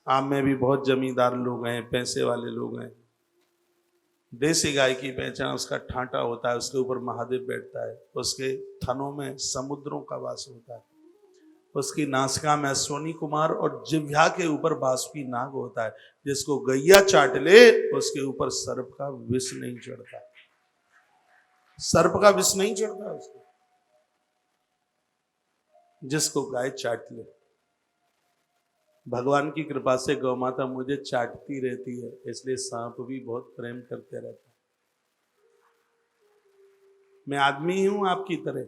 आम में भी बहुत जमींदार लोग हैं, पैसे वाले लोग हैं। देसी गाय की पहचान उसका ठांटा होता है, उसके ऊपर महादेव बैठता है, उसके थनों में समुद्रों का वास होता है, उसकी नासिका में अश्वनी कुमार और जिह्वा के ऊपर बासुकी नाग होता है। जिसको गैया चाट ले उसके ऊपर सर्प का विष नहीं चढ़ता, सर्प का विष नहीं चढ़ता उसको, जिसको गाय चाट ले। भगवान की कृपा से गौ माता मुझे चाटती रहती है, इसलिए सांप भी बहुत प्रेम करते रहता है। मैं आदमी ही हूं आपकी तरह,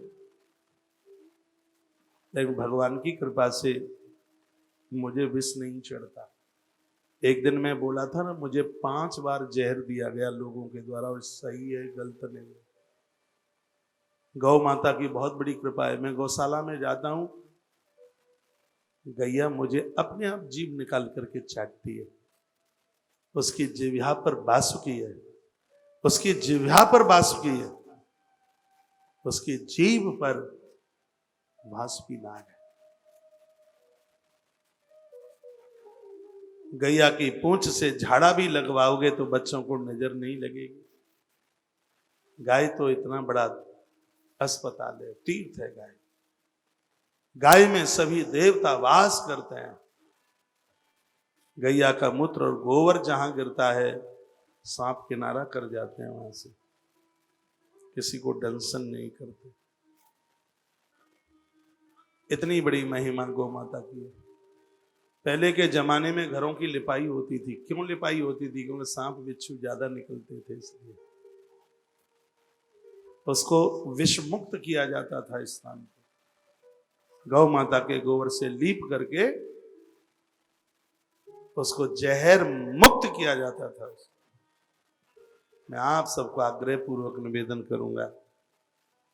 लेकिन भगवान की कृपा से मुझे विष नहीं चढ़ता। एक दिन मैं बोला था ना, मुझे 5 बार जहर दिया गया लोगों के द्वारा, और सही है गलत नहीं है। गौ माता की बहुत बड़ी कृपा है। मैं गौशाला में जाता हूं, गैया मुझे अपने आप जीभ निकाल करके चाटती है। उसकी जिह्वा पर बासुकी है, उसकी जिह्वा पर बासुकी है, उसकी जीभ पर बासुकी नाग है। गैया की पूंछ से झाड़ा भी लगवाओगे तो बच्चों को नजर नहीं लगेगी। गाय तो इतना बड़ा अस्पताल है, तीर्थ है गाय। गाय में सभी देवता वास करते हैं। गैया का मूत्र और गोबर जहां गिरता है, सांप किनारा कर जाते हैं वहां से, किसी को दंशन नहीं करते। इतनी बड़ी महिमा गौ माता की है। पहले के जमाने में घरों की लिपाई होती थी। क्यों लिपाई होती थी? क्योंकि सांप बिच्छू ज्यादा निकलते थे, इसलिए उसको विष मुक्त किया जाता था। स्थान को गौ माता के गोबर से लीप करके उसको जहर मुक्त किया जाता था। मैं आप सबको आग्रह पूर्वक निवेदन करूंगा,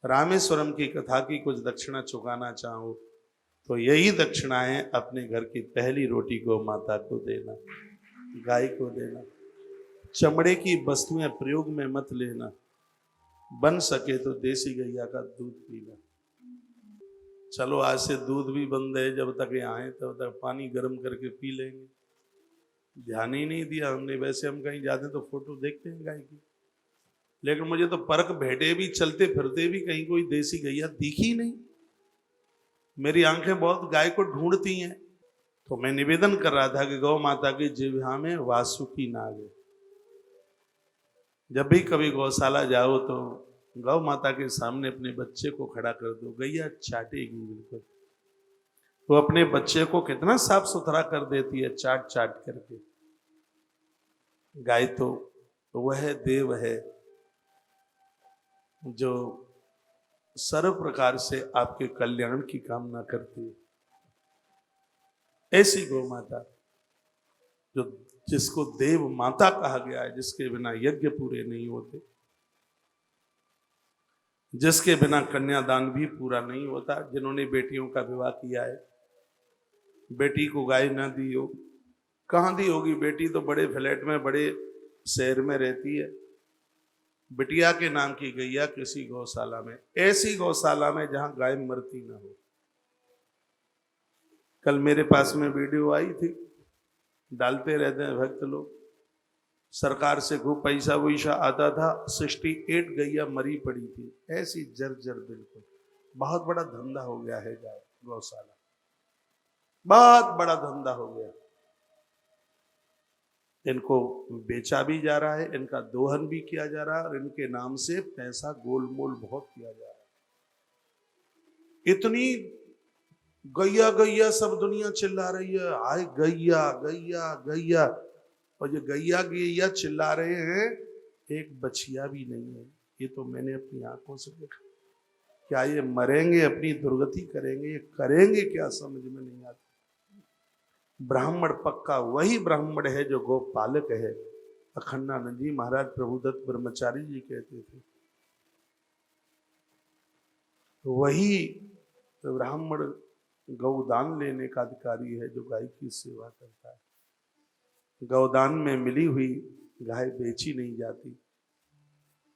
रामेश्वरम की कथा की कुछ दक्षिणा चुकाना चाहो तो यही दक्षिणाएं अपने घर की पहली रोटी गौ माता को देना, गाय को देना। चमड़े की वस्तुएं प्रयोग में मत लेना, बन सके तो देसी गैया का दूध पीना। चलो आज से दूध भी बंद है, जब तक यहाँ आए तब तक पानी गर्म करके पी लेंगे। ध्यान ही नहीं दिया हमने। वैसे हम कहीं जाते तो फोटो देखते हैं गाय की, लेकिन मुझे तो परख भेटे भी, चलते फिरते भी कहीं कोई देसी गैया दिखी नहीं। मेरी आंखें बहुत गाय को ढूंढती हैं। तो मैं निवेदन कर रहा था कि गौ माता की जिह्वा में वासुकी नाग है। जब भी कभी गौशाला जाओ तो गौ माता के सामने अपने बच्चे को खड़ा कर दो, गैया चाटेगी बिल्कुल। वो अपने बच्चे को कितना साफ सुथरा कर देती है, चाट चाट करके। गाय तो वह देव है जो सर्व प्रकार से आपके कल्याण की कामना करती है। ऐसी गौ माता जो जिसको देव माता कहा गया है, जिसके बिना यज्ञ पूरे नहीं होते, जिसके बिना कन्यादान भी पूरा नहीं होता। जिन्होंने बेटियों का विवाह किया है, बेटी को गाय ना दी हो, कहां दी होगी? बेटी तो बड़े फ्लैट में, बड़े शहर में रहती है। बिटिया के नाम की गैया किसी गौशाला में, ऐसी गौशाला में जहां गाय मरती ना हो। कल मेरे पास में वीडियो आई थी, डालते रहते हैं भक्त लोग, सरकार से खूब पैसा वैसा आता था, 68 गैया मरी पड़ी थी, ऐसी जर्जर बिल्कुल। बहुत बड़ा धंधा हो गया है गाय गौशाला, बहुत बड़ा धंधा हो गया। इनको बेचा भी जा रहा है, इनका दोहन भी किया जा रहा है, और इनके नाम से पैसा गोलमोल बहुत किया जा रहा है। इतनी गैया गैया सब दुनिया चिल्ला रही है, आए गैया गैया गैया, और जो गैया गैया चिल्ला रहे हैं, एक बछिया भी नहीं है। ये तो मैंने अपनी आंखों से देखा। क्या ये मरेंगे, अपनी दुर्गति करेंगे? ये करेंगे क्या, समझ में नहीं आता। ब्राह्मण पक्का वही ब्राह्मण है जो गोपालक है। अखंडानंद जी महाराज प्रभुदत्त ब्रह्मचारी जी कहते थे, वही ब्राह्मण गौदान लेने का अधिकारी है जो गाय की सेवा करता है। गौदान में मिली हुई गाय बेची नहीं जाती,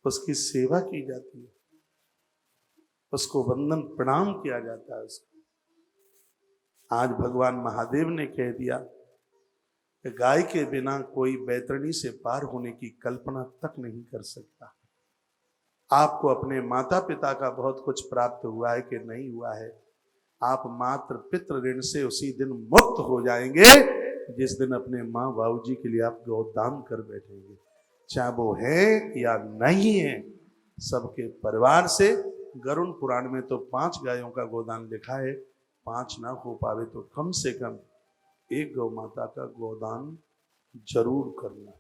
उसकी सेवा की जाती है, उसको वंदन प्रणाम किया जाता है। उसको आज भगवान महादेव ने कह दिया कि गाय के बिना कोई बैतरणी से पार होने की कल्पना तक नहीं कर सकता। आपको अपने माता पिता का बहुत कुछ प्राप्त हुआ है कि नहीं हुआ है, आप मात्र पितृ ऋण से उसी दिन मुक्त हो जाएंगे जिस दिन अपने माँ बाबू जी के लिए आप गोदान कर बैठेंगे, चाहे वो है या नहीं है। सबके परिवार से गरुड़ पुराण में तो 5 गायों का गोदान लिखा है, 5 ना हो पावे तो कम से कम एक गौ माता का गोदान जरूर करना।